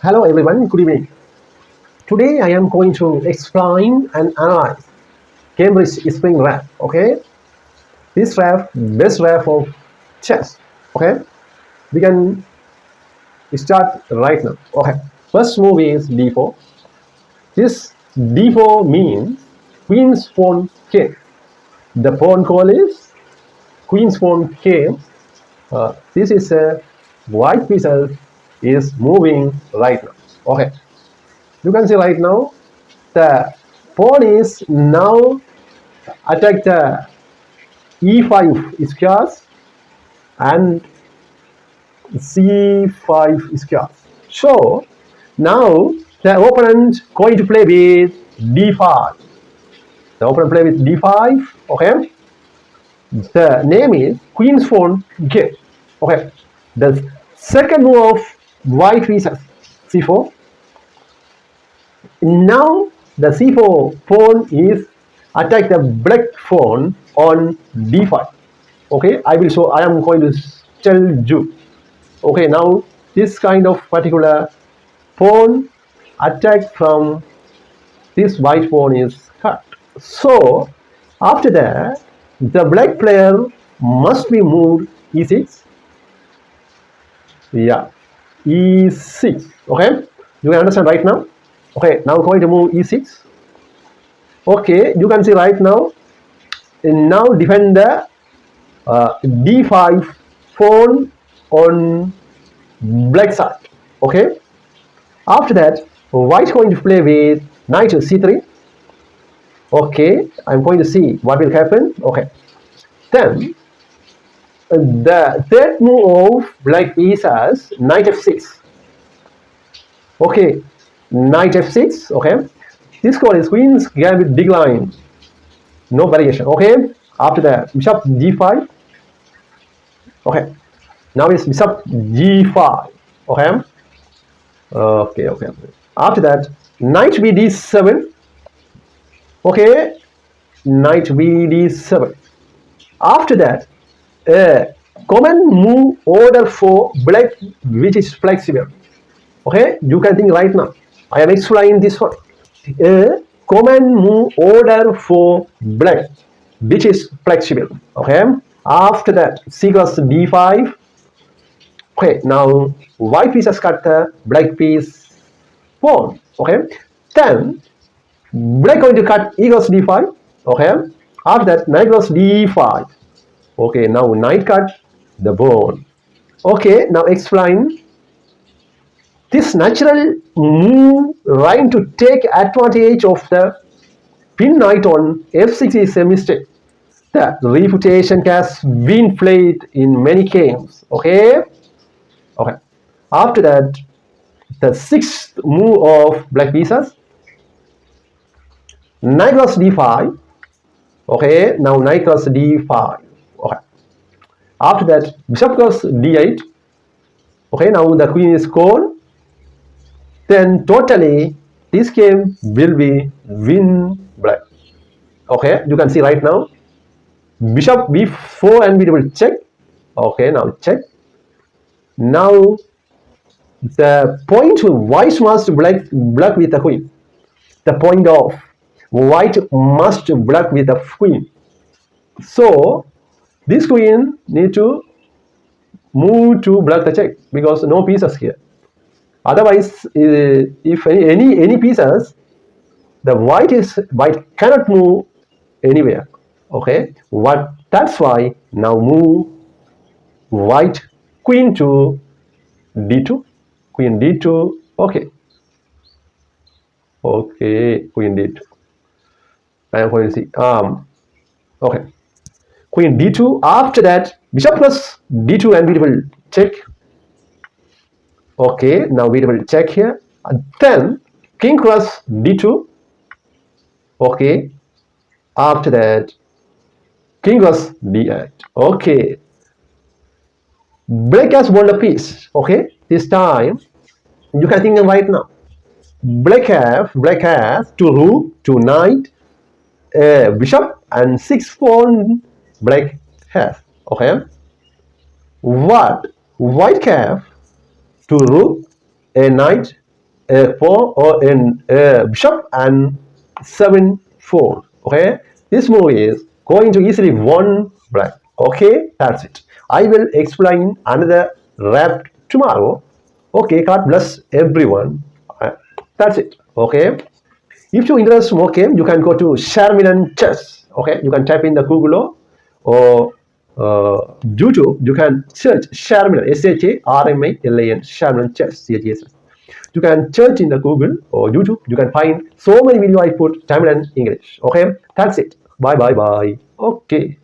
Hello everyone, good evening. Today I am going to explain and analyze Cambridge Spring Rap. Okay, this rap, best rap of chess. Okay, we can start right now. Okay, first move is d4. This d4 means queen's pawn king. The pawn call is queen's pawn king. This is a white pieces is moving right now. Okay, you can see right now the pawn is now attack the e5 squares and c5 squares. So now the opponent going to play with d5. The opponent play with d5. Okay, the name is queen's pawn game. Okay, the second move of white pieces c4. Now the c4 pawn is attack the black pawn on d5. Okay, I will show. I am going to tell you. Okay, now this kind of particular pawn attack from this white pawn is cut. So after that, the black player must be moved e6. Yeah, e6. Okay, you can understand right now. Okay, now going to move e6. Okay, you can see right now. And now defend the d5 pawn on black side. Okay, after that white going to play with knight c3. Okay, I'm going to see what will happen. Okay, then the third move of black pieces knight f6. Okay, knight f6. Okay, this call is queen's gambit decline, no variation. Okay, after that bishop g5. Okay, now it's bishop g5. Okay, okay. After that knight bd7. Okay, knight bd7. After that common move order for black which is flexible. Okay, you can think right now. I am explaining this one. A common move order for black which is flexible. Okay, after that c cross d5. Okay, now white piece has cut the black piece pawn. Okay, then black going to cut e cross d5. Okay, after that knight cross d5. Okay, now knight cut the pawn. Okay, now explain this natural move trying to take advantage of the pin knight on f6 is a mistake. The refutation has been played in many games. Okay, after that the sixth move of black pieces knight cross d5. Okay, now knight cross d5. Okay, after that bishop cross d8. Okay, now the queen is gone. Then totally this game will be win black. Okay, you can see right now bishop b4 and we will check. Okay, now check. Now the point white must block with the queen. The point of white must block with the queen. So this queen need to move to block the check because no pieces here. Otherwise, if any pieces, the white cannot move anywhere. Okay, that's why now move white queen to d2, queen d2. Okay, queen d2. I am going to see okay, queen d2. After that bishop plus d2 and we will check. Okay, now we will check here. And then king cross d2. Okay, after that king cross d8. Okay, black has won a piece. Okay, this time you can think right now. Black has two rook, two knight, bishop, and 6 pawn. Black has. Okay, what white have two rook, a knight, a pawn, or a bishop, and 7-4. Okay, this move is going to easily one black. Okay, that's it. I will explain another wrap tomorrow. Okay, God bless everyone. That's it. Okay. If you're interested more game, you can go to Sharmilan Chess. Okay, you can type in the Google or YouTube. You can search Sharmilan, Sharmilan, Sharmilan Chess, CHS. You can search in the Google or YouTube. You can find so many videos I put Tamil and English. Okay, that's it. Bye bye bye. Okay.